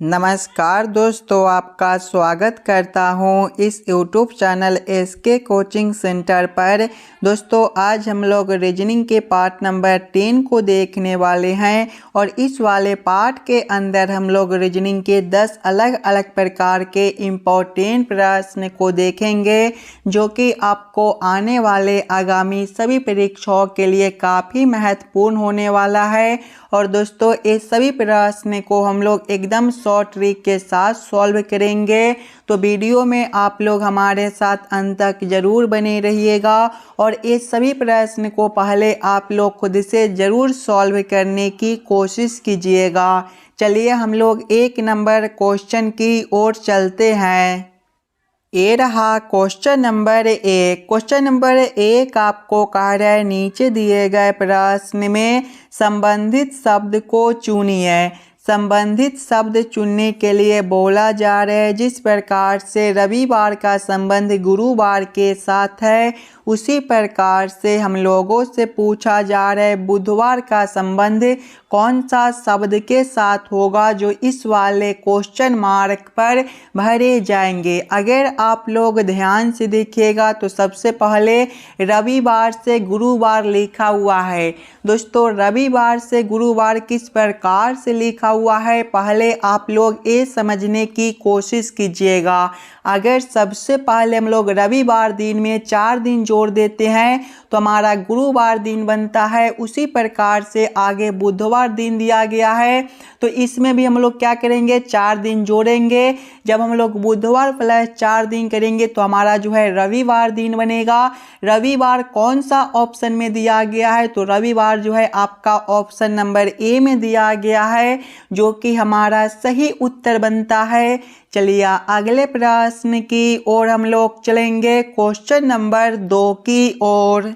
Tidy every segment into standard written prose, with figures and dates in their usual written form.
नमस्कार दोस्तों, आपका स्वागत करता हूं इस YouTube channel SK coaching centre पर। दोस्तों, आज हम लोग रीजनिंग के पार्ट नंबर 10 को देखने वाले हैं और इस वाले पार्ट के अंदर हम लोग रीजनिंग के 10 अलग अलग प्रकार के इम्पोर्टेंट प्रश्न को देखेंगे जो कि आपको आने वाले आगामी सभी परीक्षाओं के लिए काफ़ी महत्वपूर्ण होने वाला है। और दोस्तों, इस सभी प्रश्न को हम लोग एकदम शॉर्ट ट्रिक के साथ सॉल्व करेंगे, तो वीडियो में आप लोग हमारे साथ अंत तक ज़रूर बने रहिएगा और इस सभी प्रश्न को पहले आप लोग खुद से ज़रूर सॉल्व करने की कोशिश कीजिएगा। चलिए हम लोग 1 नंबर क्वेश्चन की ओर चलते हैं। ये रहा क्वेश्चन नंबर 1। क्वेश्चन नंबर 1 आपको कह रहा है नीचे दिए गए प्रश्न में संबंधित शब्द को चुनिए। संबंधित शब्द चुनने के लिए बोला जा रहा है जिस प्रकार से रविवार का संबंध गुरुवार के साथ है, उसी प्रकार से हम लोगों से पूछा जा रहा है बुधवार का संबंध कौन सा शब्द के साथ होगा जो इस वाले क्वेश्चन मार्क पर भरे जाएंगे। अगर आप लोग ध्यान से देखिएगा तो सबसे पहले रविवार से गुरुवार लिखा हुआ है। दोस्तों, रविवार से गुरुवार किस प्रकार से लिखा हुआ है पहले आप लोग ये समझने की कोशिश कीजिएगा। अगर सबसे पहले हम लोग रविवार दिन में 4 दिन जोड़ देते हैं तो हमारा गुरुवार दिन बनता है। उसी प्रकार से आगे बुधवार दिन दिया गया है तो इसमें भी हम लोग क्या करेंगे, 4 दिन जोड़ेंगे। जब हम लोग बुधवार प्लस 4 दिन करेंगे तो हमारा जो है रविवार दिन बनेगा। रविवार कौन सा ऑप्शन में दिया गया है, तो रविवार जो है आपका ऑप्शन नंबर ए में दिया गया है जो कि हमारा सही उत्तर बनता है। चलिए अगले प्रश्न की ओर हम लोग चलेंगे, क्वेश्चन नंबर 2 की ओर।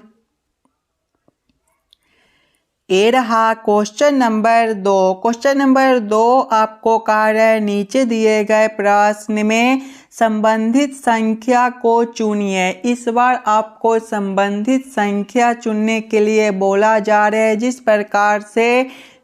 ये रहा क्वेश्चन नंबर 2। क्वेश्चन नंबर 2 आपको कह रहा है नीचे दिए गए प्रश्न में संबंधित संख्या को चुनिए। इस बार आपको संबंधित संख्या चुनने के लिए बोला जा रहा है जिस प्रकार से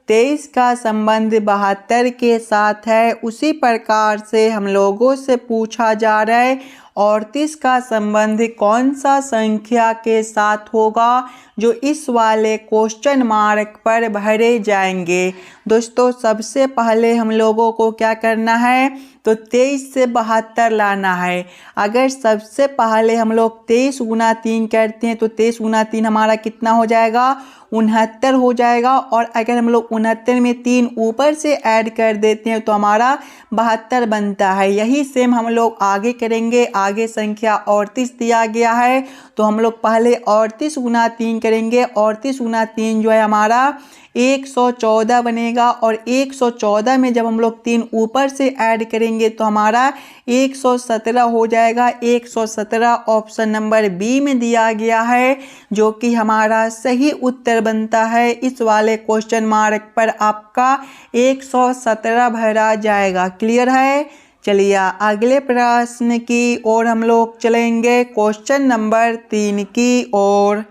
23 का संबंध 72 के साथ है, उसी प्रकार से हम लोगों से पूछा जा रहा है 38 का संबंध कौन सा संख्या के साथ होगा जो इस वाले क्वेश्चन मार्क पर भरे जाएंगे। दोस्तों, सबसे पहले हम लोगों को क्या करना है, तो 23 से 72 लाना है। अगर सबसे पहले हम लोग 23 गुना 3 करते हैं तो 23 गुना 3 हमारा कितना हो जाएगा, 69 हो जाएगा। और अगर हम लोग 69 में 3 ऊपर से ऐड कर देते हैं तो हमारा 72 बनता है। यही सेम हम लोग आगे करेंगे। आगे संख्या 38 दिया गया है तो हम लोग पहले 38 गुना 3 करेंगे। 38 गुना 3 जो है हमारा 114 बनेगा और 114 में जब हम लोग 3 ऊपर से ऐड करेंगे तो हमारा 117 हो जाएगा। 117 ऑप्शन नंबर बी में दिया गया है जो कि हमारा सही उत्तर बनता है। इस वाले क्वेश्चन मार्क पर आपका 117 भरा जाएगा। क्लियर है। चलिए अगले प्रश्न की ओर हम लोग चलेंगे, क्वेश्चन नंबर 3 की ओर।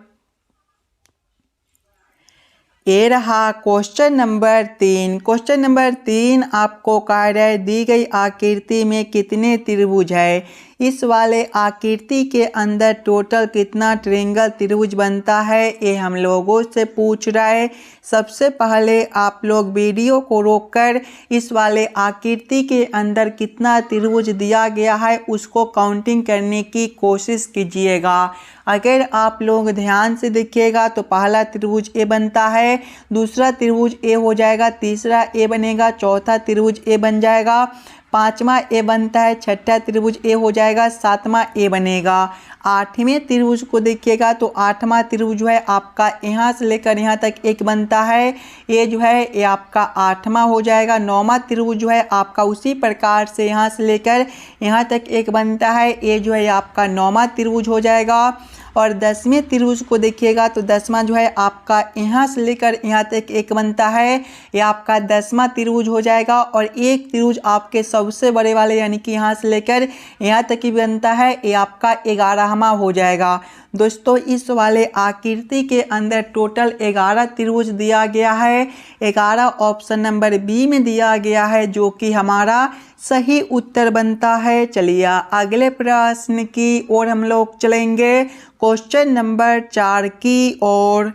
ये रहा क्वेश्चन नंबर 3। क्वेश्चन नंबर 3 आपको कह रहा है दी गई आकृति में कितने त्रिभुज है। इस वाले आकृति के अंदर टोटल कितना ट्रायंगल त्रिभुज बनता है ये हम लोगों से पूछ रहा है। सबसे पहले आप लोग वीडियो को रोककर इस वाले आकृति के अंदर कितना त्रिभुज दिया गया है उसको काउंटिंग करने की कोशिश कीजिएगा। अगर आप लोग ध्यान से देखिएगा तो पहला त्रिभुज ए बनता है, दूसरा त्रिभुज ए हो जाएगा, तीसरा ए बनेगा, चौथा त्रिभुज ए बन जाएगा, पांचवा ए बनता है, छठा त्रिभुज ए हो जाएगा, सातवां ए बनेगा। 8वें त्रिभुज को देखिएगा तो 8वां त्रिभुज जो है आपका यहाँ से लेकर यहाँ तक एक बनता है, ये जो है ये आपका 8वां हो जाएगा। 9वां त्रिभुज जो है आपका उसी प्रकार से यहाँ से लेकर यहाँ तक एक बनता है, ये जो है आपका 9वां त्रिभुज हो जाएगा। और 10वें त्रिभुज को देखिएगा तो 10वां जो है आपका यहाँ से लेकर यहाँ तक एक बनता है, ये आपका 10वां त्रिभुज हो जाएगा। और एक त्रिभुज आपके सबसे बड़े वाले यानी कि यहाँ से लेकर यहाँ तक ही बनता है, ये आपका 11वां हो जाएगा। दोस्तों इस वाले आकृति के अंदर टोटल 11 त्रिभुज दिया गया है। 11 ऑप्शन नंबर बी में दिया गया है, जो कि हमारा सही उत्तर बनता है। चलिए अगले प्रश्न की ओर हम लोग चलेंगे, क्वेश्चन नंबर 4 की ओर।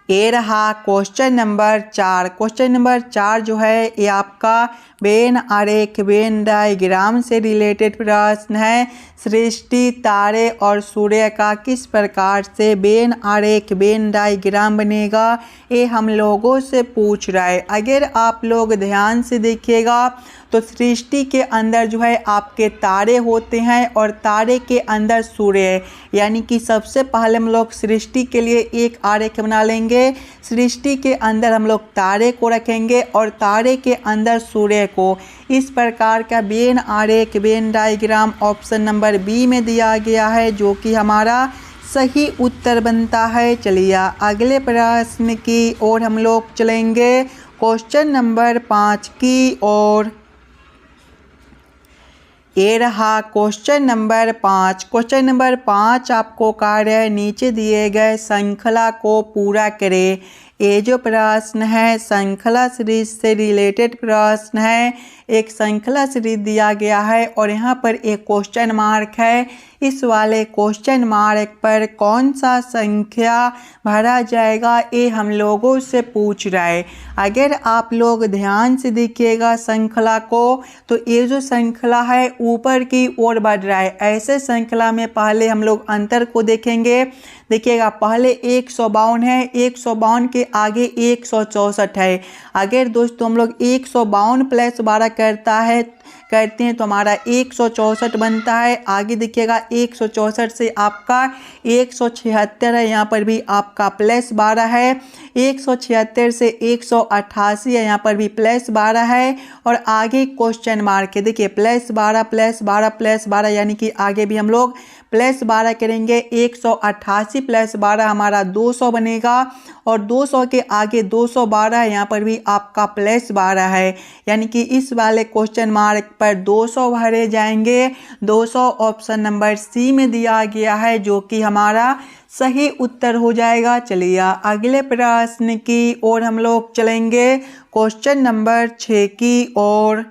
ये रहा क्वेश्चन नंबर 4। क्वेश्चन नंबर 4 जो है ये आपका वेन आरेख वेन डायग्राम से रिलेटेड प्रश्न है। सृष्टि, तारे और सूर्य का किस प्रकार से वेन आरेख वेन डायग्राम बनेगा, ये हम लोगों से पूछ रहा है। अगर आप लोग ध्यान से देखिएगा तो सृष्टि के अंदर जो है आपके तारे होते हैं और तारे के अंदर सूर्य है। यानी कि सबसे पहले हम लोग सृष्टि के लिए एक आरेख बना लेंगे। सृष्टि के अंदर हम लोग तारे को रखेंगे और तारे के अंदर सूर्य को। इस प्रकार का वेन आरेख Venn diagram option number B में दिया गया है, जो कि हमारा सही उत्तर बनता है। चलिए अगले प्रश्न की ओर हम लोग चलेंगे, क्वेश्चन नंबर 5 की ओर। ये रहा क्वेश्चन नंबर 5। क्वेश्चन नंबर 5 आपको कार्य है नीचे दिए गए श्रृंखला को पूरा करें। ये जो प्रश्न है श्रृंखला सीरीज से रिलेटेड प्रश्न है। एक श्रृंखला सीरीज दिया गया है और यहाँ पर एक क्वेश्चन मार्क है। इस वाले क्वेश्चन मार्क पर कौन सा संख्या भरा जाएगा, ये हम लोगों से पूछ रहा है। अगर आप लोग ध्यान से देखिएगा श्रृंखला को, तो ये जो श्रृंखला है ऊपर की ओर बढ़ रहा है। ऐसे श्रृंखला में पहले हम लोग अंतर को देखेंगे। देखिएगा पहले 152 है, 152 के आगे 164 है। अगर दोस्तों हम लोग 152 + 12 करते हैं तो हमारा 164 बनता है। आगे देखिएगा 164 से आपका 176 है, यहाँ पर भी आपका +12 है। 176 से 188 है, यहाँ पर भी +12 है। और आगे क्वेश्चन मार्क है, देखिए +12 +12 +12, यानी कि आगे भी हम लोग +12 करेंगे। 188 + 12 हमारा 200 बनेगा और 200 के आगे 212 है, यहाँ पर भी आपका +12 है। यानी कि इस वाले क्वेश्चन मार्क पर 200 भरे जाएंगे। 200 ऑप्शन नंबर सी में दिया गया है, जो कि हमारा सही उत्तर हो जाएगा। चलिए अगले प्रश्न की ओर हम लोग चलेंगे, क्वेश्चन नंबर 6 की ओर।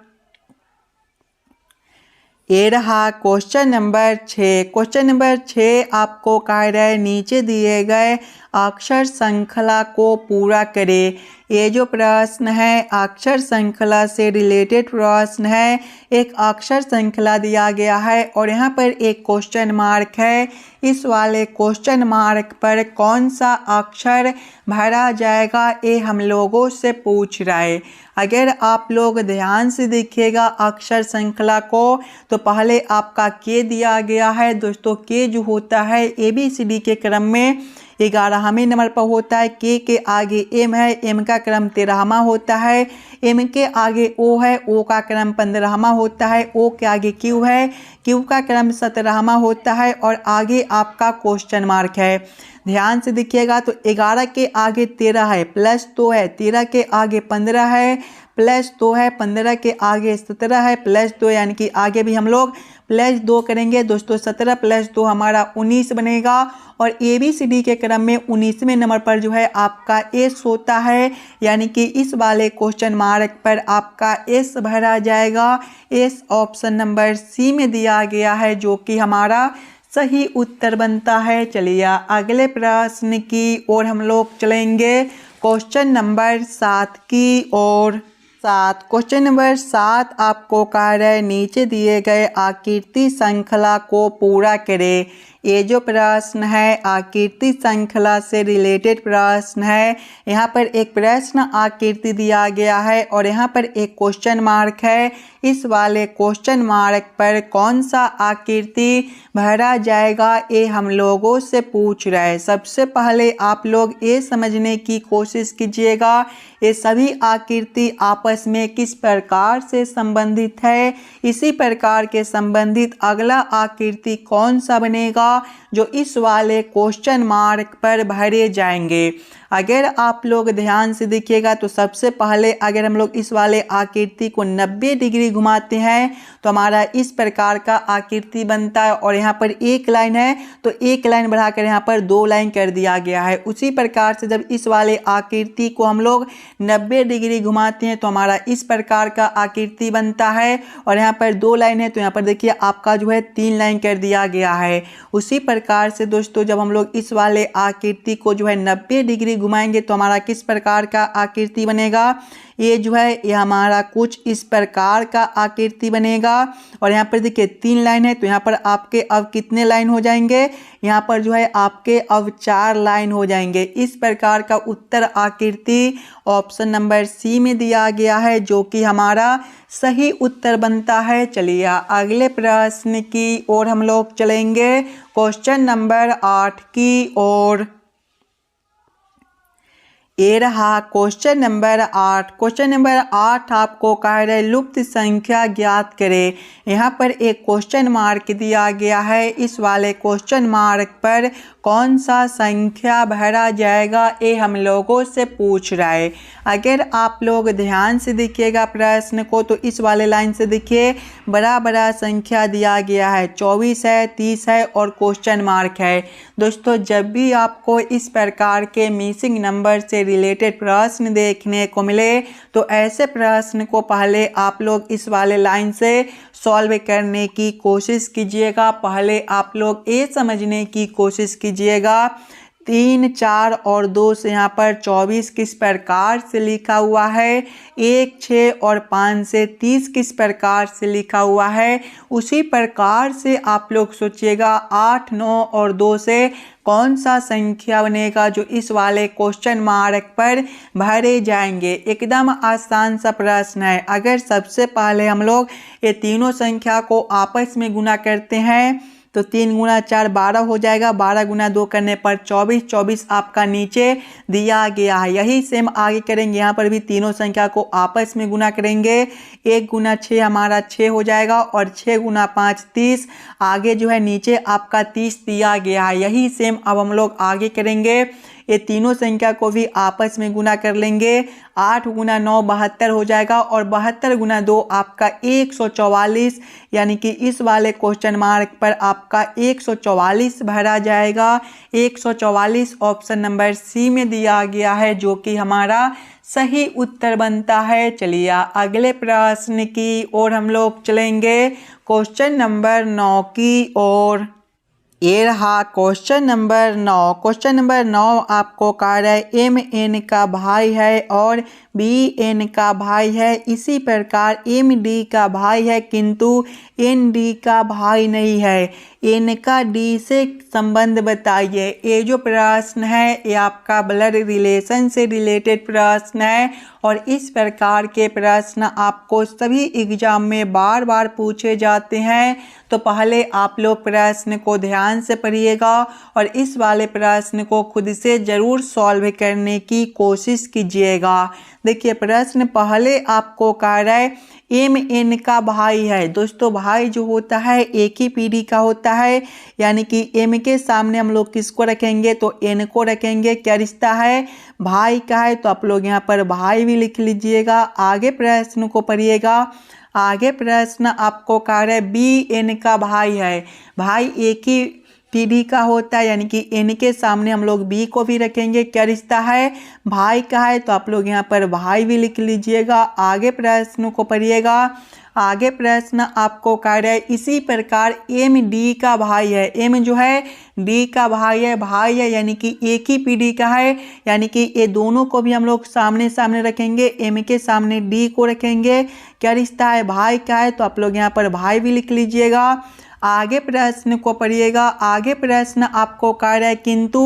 ये रहा क्वेश्चन नंबर 6। क्वेश्चन नंबर 6 आपको कार्य है नीचे दिए गए अक्षर श्रृंखला को पूरा करें। ये जो प्रश्न है अक्षर श्रृंखला से रिलेटेड प्रश्न है। एक अक्षर श्रृंखला दिया गया है और यहाँ पर एक क्वेश्चन मार्क है। इस वाले क्वेश्चन मार्क पर कौन सा अक्षर भरा जाएगा, ये हम लोगों से पूछ रहा है। अगर आप लोग ध्यान से देखिएगा अक्षर श्रृंखला को, तो पहले आपका के दिया गया है। दोस्तों के जो होता है ABCD के क्रम में 11वें नंबर पर होता है। के आगे M है, M का क्रम 13वां होता है। M के आगे O है, O का क्रम 15वां होता है। O के आगे Q है, Q का क्रम 17वां होता है। और आगे आपका क्वेश्चन मार्क है। ध्यान से देखिएगा तो 11 के आगे 13 है, +2 है। 13 के आगे 15 है, +2 है। 15 के आगे 17 है, +2, यानी कि आगे भी हम लोग +2 करेंगे। दोस्तों 17 + 2 हमारा 19 बनेगा। और ABCD के क्रम में 19वें नंबर पर जो है आपका S होता है। यानी कि इस वाले क्वेश्चन मार्क पर आपका S भरा जाएगा। S ऑप्शन नंबर सी में दिया गया है, जो कि हमारा सही उत्तर बनता है। चलिए अगले प्रश्न की ओर हम लोग चलेंगे, क्वेश्चन नंबर 7 की ओर। क्वेश्चन नंबर 7 आपको कार्य है नीचे दिए गए आकृति श्रृंखला को पूरा करें। ये जो प्रश्न है आकृति श्रृंखला से रिलेटेड प्रश्न है। यहाँ पर एक प्रश्न आकृति दिया गया है और यहाँ पर एक क्वेश्चन मार्क है। इस वाले क्वेश्चन मार्क पर कौन सा आकृति भरा जाएगा, ये हम लोगों से पूछ रहा है। सबसे पहले आप लोग ये समझने की कोशिश कीजिएगा ये सभी आकृति आपस में किस प्रकार से संबंधित है। इसी प्रकार के संबंधित अगला आकृति कौन सा बनेगा जो इस वाले क्वेश्चन मार्क पर भरे जाएंगे। अगर आप लोग ध्यान से देखिएगा तो सबसे पहले अगर हम लोग इस वाले आकृति को 90 डिग्री घुमाते हैं तो हमारा इस प्रकार का आकृति बनता है। और यहाँ पर एक लाइन है तो एक लाइन बढ़ाकर यहाँ पर 2 लाइन कर दिया गया है। उसी प्रकार से जब इस वाले आकृति को हम लोग 90 डिग्री घुमाते हैं तो हमारा इस प्रकार का आकृति बनता है। और यहाँ पर 2 लाइन है तो यहाँ पर देखिए आपका जो है 3 लाइन कर दिया गया है। उसी प्रकार से दोस्तों जब हम लोग इस वाले आकृति को जो है 90 डिग्री घुमाएंगे तो हमारा किस प्रकार का आकृति बनेगा, ये जो है ये हमारा कुछ इस प्रकार का आकृति बनेगा। और यहाँ पर देखिए 3 लाइन है तो यहाँ पर आपके अब कितने लाइन हो जाएंगे, यहाँ पर जो है आपके अब 4 लाइन हो जाएंगे। इस प्रकार का उत्तर आकृति ऑप्शन नंबर सी में दिया गया है जो कि हमारा सही उत्तर बनता है। चलिए अगले प्रश्न की ओर हम लोग चलेंगे, क्वेश्चन नंबर 8 की ओर। ये रहा क्वेश्चन नंबर 8। क्वेश्चन नंबर 8 आपको कह रहे लुप्त संख्या ज्ञात करें। यहाँ पर एक क्वेश्चन मार्क दिया गया है। इस वाले क्वेश्चन मार्क पर कौन सा संख्या भरा जाएगा ये हम लोगों से पूछ रहा है। अगर आप लोग ध्यान से देखिएगा प्रश्न को तो इस वाले लाइन से देखिए बड़ा बड़ा संख्या दिया गया है, 24 है, 30 है और क्वेश्चन मार्क है। दोस्तों जब भी आपको इस प्रकार के मिसिंग नंबर से रिलेटेड प्रश्न देखने को मिले तो ऐसे प्रश्न को पहले आप लोग इस वाले लाइन से सॉल्व करने की कोशिश कीजिएगा। पहले आप लोग ये समझने की कोशिश कीजिएगा 3, 4 और 2 से यहाँ पर 24 किस प्रकार से लिखा हुआ है, 1, 6 और 5 से 30 किस प्रकार से लिखा हुआ है। उसी प्रकार से आप लोग सोचिएगा 8, 9 और 2 से कौन सा संख्या बनेगा जो इस वाले क्वेश्चन मार्क पर भरे जाएंगे। एकदम आसान सा प्रश्न है। अगर सबसे पहले हम लोग ये तीनों संख्या को आपस में गुना करते हैं तो 3 गुना 4 12 हो जाएगा, 12 गुना 2 करने पर 24, 24 आपका नीचे दिया गया है। यही सेम आगे करेंगे, यहाँ पर भी तीनों संख्या को आपस में गुना करेंगे, 1 गुना 6 हमारा 6 हो जाएगा और 6 गुना 5 30, आगे जो है नीचे आपका 30 दिया गया है। यही सेम अब हम लोग आगे करेंगे, ये तीनों संख्या को भी आपस में गुना कर लेंगे, 8 गुना 9 72 हो जाएगा और 72 गुना 2 आपका 144, यानी कि इस वाले क्वेश्चन मार्क पर आपका 144 भरा जाएगा। 144 ऑप्शन नंबर सी में दिया गया है जो कि हमारा सही उत्तर बनता है। चलिए अगले प्रश्न की ओर हम लोग चलेंगे, क्वेश्चन नंबर 9 की ओर। ये रहा क्वेश्चन नंबर 9। क्वेश्चन नंबर 9 आपको कह रहा है MN का भाई है और BN का भाई है, इसी प्रकार MD का भाई है किंतु ND का भाई नहीं है, N का D से संबंध बताइए। ये जो प्रश्न है ये आपका ब्लड रिलेशन से रिलेटेड प्रश्न है और इस प्रकार के प्रश्न आपको सभी एग्जाम में बार बार पूछे जाते हैं। तो पहले आप लोग प्रश्न को ध्यान से पढ़िएगा और इस वाले प्रश्न को खुद से ज़रूर सॉल्व करने की कोशिश कीजिएगा। देखिए प्रश्न पहले आपको कह रहा है MN का भाई है। दोस्तों भाई जो होता है एक ही पीढ़ी का होता है, यानी कि M के सामने हम लोग किसको रखेंगे तो N को रखेंगे। क्या रिश्ता है, भाई का है, तो आप लोग यहाँ पर भाई भी लिख लीजिएगा। आगे प्रश्न को पढ़िएगा। आगे प्रश्न आपको कह रहा है BN का भाई है, भाई एक ही पीढ़ी का होता है, यानी कि N के सामने हम लोग B को भी रखेंगे। क्या रिश्ता है, भाई का है, तो आप लोग यहाँ पर भाई भी लिख लीजिएगा। आगे प्रश्न को पढ़िएगा। आगे प्रश्न आपको कह रहा है इसी प्रकार MD का भाई है, M जो है D का भाई है यानी कि एक ही पीढ़ी का है, यानी कि ये दोनों को भी हम लोग सामने सामने रखेंगे, M के सामने D को रखेंगे। क्या रिश्ता है, भाई का है, तो आप लोग यहाँ पर भाई भी लिख लीजिएगा। आगे प्रश्न को पढ़िएगा। आगे प्रश्न आपको कह रहा है किंतु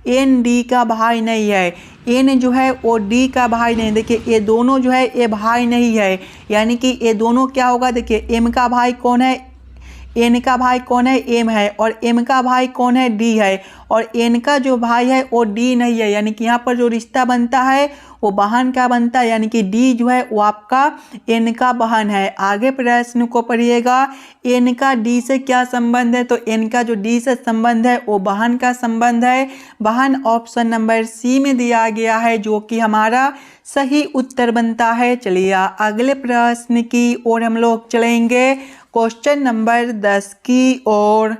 ND का भाई नहीं है, N जो है वो D का भाई नहीं। देखिए ये दोनों जो है ये भाई नहीं है, यानी कि ये दोनों क्या होगा, देखिए M का भाई कौन है, एन का भाई कौन है, एम है, और एम का भाई कौन है, डी है, और एन का जो भाई है वो डी नहीं है, यानी कि यहाँ पर जो रिश्ता बनता है वो बहन का बनता है, यानी कि डी जो है वो आपका एन का बहन है। आगे प्रश्न को पढ़िएगा, एन का डी से क्या संबंध है, तो एन का जो डी से संबंध है वो बहन का संबंध है। बहन ऑप्शन नंबर सी में दिया गया है, जो कि हमारा सही उत्तर बनता है। चलिए अगले प्रश्न की ओर हम लोग चलेंगे, क्वेश्चन नंबर 10 की ओर।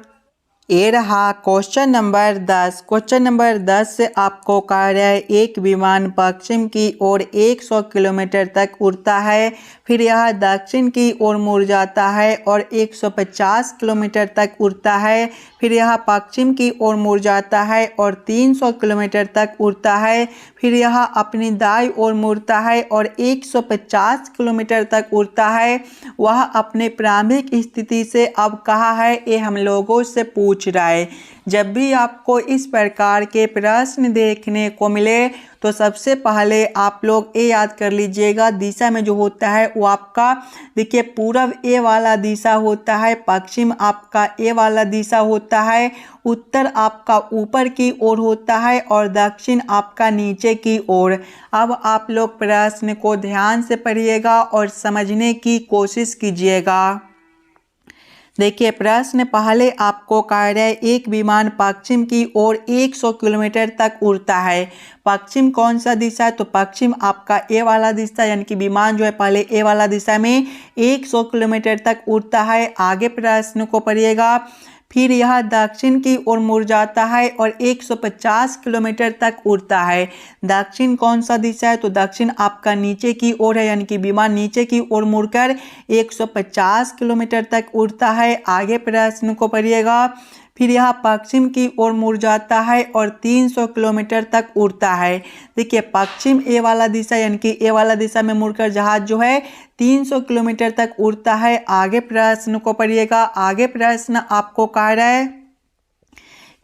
ये रहा क्वेश्चन नंबर 10। क्वेश्चन नंबर 10 से आपको कह रहा है एक विमान पश्चिम की ओर 100 किलोमीटर तक उड़ता है, फिर यह दक्षिण की ओर मुड़ जाता है और 150 किलोमीटर तक उड़ता है, फिर यह पश्चिम की ओर मुड़ जाता है और 300 किलोमीटर तक उड़ता है, फिर यह अपनी दाईं ओर मुड़ता है और 150 किलोमीटर तक उड़ता है। वह अपने प्रारंभिक स्थिति से अब कहाँ है, ये हम लोगों से पूछ रहा है। जब भी आपको इस प्रकार के प्रश्न देखने को मिले तो सबसे पहले आप लोग ये याद कर लीजिएगा, दिशा में जो होता है वो आपका देखिए पूर्व ए वाला दिशा होता है, पश्चिम आपका ए वाला दिशा होता है, उत्तर आपका ऊपर की ओर होता है और दक्षिण आपका नीचे की ओर। अब आप लोग प्रश्न को ध्यान से पढ़िएगा और समझने की कोशिश कीजिएगा। देखिए प्रश्न पहले आपको कह रहा है एक विमान पश्चिम की ओर 100 किलोमीटर तक उड़ता है। पश्चिम कौन सा दिशा है, तो पश्चिम आपका ए वाला दिशा, यानी कि विमान जो है पहले ए वाला दिशा में 100 किलोमीटर तक उड़ता है। आगे प्रश्न को पढ़िएगा, फिर यह दक्षिण की ओर मुड़ जाता है और 150 किलोमीटर तक उड़ता है। दक्षिण कौन सा दिशा है, तो दक्षिण आपका नीचे की ओर है, यानी कि विमान नीचे की ओर मुड़कर 150 किलोमीटर तक उड़ता है। आगे प्रश्न को पढ़िएगा, फिर यह पश्चिम की ओर मुड़ जाता है और 300 किलोमीटर तक उड़ता है। देखिए पश्चिम ए वाला दिशा, यानी कि ए वाला दिशा में मुड़कर जहाज जो है 300 किलोमीटर तक उड़ता है। आगे प्रश्न को पढ़िएगा, आगे प्रश्न आपको कह रहा है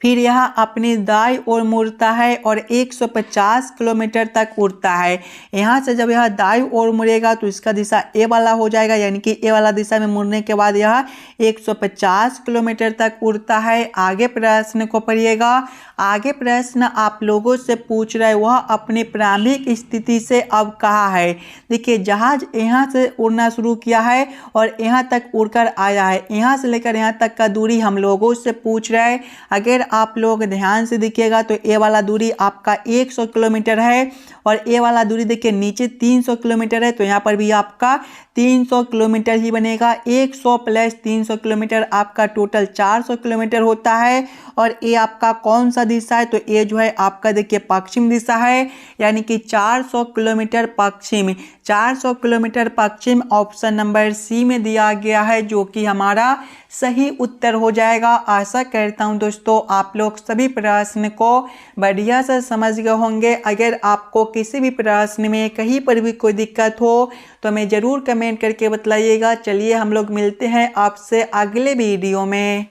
फिर यह अपनी दाईं ओर मुड़ता है और 150 किलोमीटर तक उड़ता है। यहाँ से जब यह दाईं ओर मुड़ेगा तो इसका दिशा ए वाला हो जाएगा, यानी कि ए वाला दिशा में मुड़ने के बाद यह 150 किलोमीटर तक उड़ता है। आगे प्रश्न को पढ़िएगा, आगे प्रश्न आप लोगों से पूछ रहा है वह अपनी प्रारंभिक स्थिति से अब कहाँ है। देखिए जहाज यहाँ से उड़ना शुरू किया है और यहाँ तक उड़कर आया है, यहाँ से लेकर यहाँ तक का दूरी हम लोगों से पूछ रहा है। अगर आप लोग ध्यान से देखिएगा तो ए वाला दूरी आपका 100 किलोमीटर है और ए वाला दूरी देखिए नीचे 300 किलोमीटर है, तो यहाँ पर भी आपका 300 किलोमीटर ही बनेगा। 100 प्लस 300 किलोमीटर आपका टोटल 400 किलोमीटर होता है। और ये आपका कौन सा दिशा है, तो ये जो है आपका देखिए पश्चिम दिशा है, यानी कि 400 किलोमीटर पश्चिम, 400 किलोमीटर पश्चिम ऑप्शन नंबर सी में दिया गया है, जो कि हमारा सही उत्तर हो जाएगा। आशा करता हूं दोस्तों आप लोग सभी प्रश्न को बढ़िया से समझ गए होंगे। अगर आपको किसी भी प्रश्न में कहीं पर भी कोई दिक्कत हो तो हमें ज़रूर कमेंट करके बतलाइएगा। चलिए हम लोग मिलते हैं आपसे अगले वीडियो में।